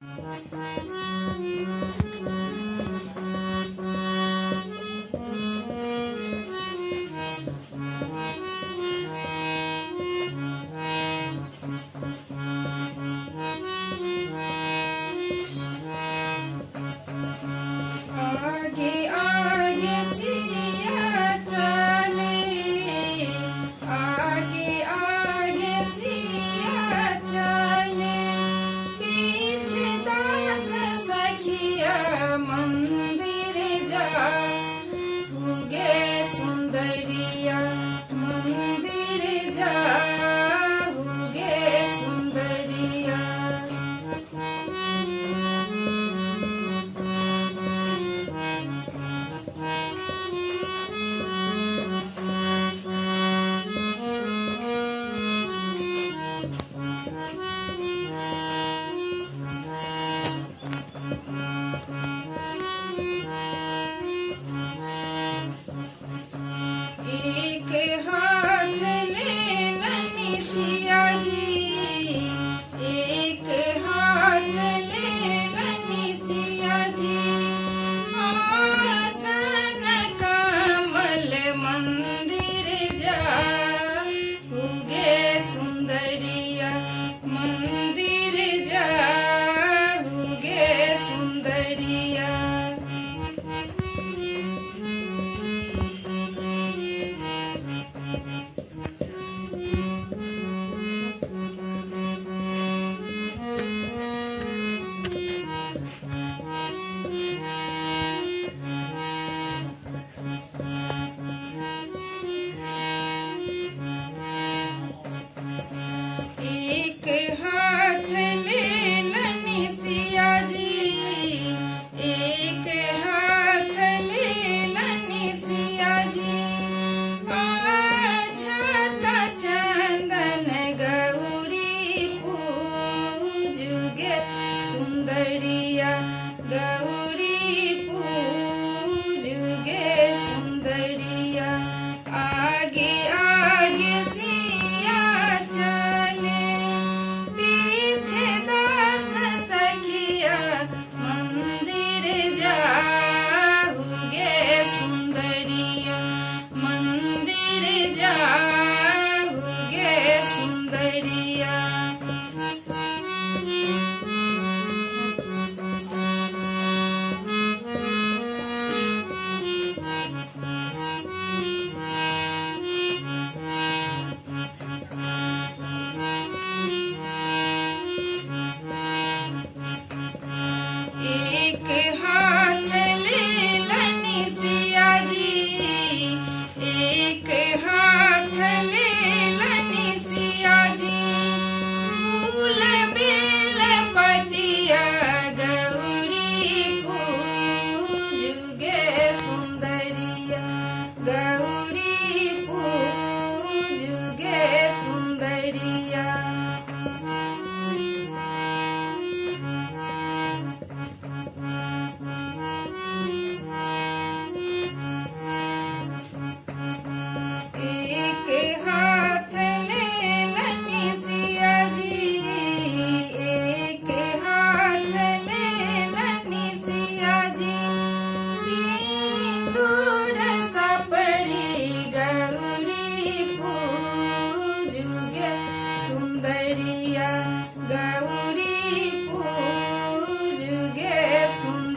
आगे आगे सिया चले, आगे आगे सिया चले, पीछे दास सखिया मंदिर जा, उगे सुंदरिया मंदिर जा, उगे सुंदरिया। एक हाथ ले लनी सिया जी, एक हाथ ले लनी सिया जी, आसन कमल मंदिर जा, उगे सुंदरिया मंदिर जा, उगे सुंदरिया। एक हाथ ले लनी सिया जी, एक हाथ ले लनी सिया जी, अक्षत चंदन गौरी पूजुगे सुंदरिया, गौरी पूजुगे सुंदरिया। आगे आगे सिया चले, पीछे दास सखिया मंदिर जा, उगे सुंदरिया मंदिर जा, उगे सुंदरिया। एक हाथ ले लनी सिया जी, एक हाथ ले लनी सिया जी, फूल बेल पतिया गौरी पूजुगे सुंदरिया, गौरी पूजुगे सुंदरिया। एक हाथ ले लनी सिया जी, एक हाथ ले लनी सिया जी, सिंदूर सपरी गौरी पूजुगे सुंदरिया, गौरी पूजुगे सुंदरिया।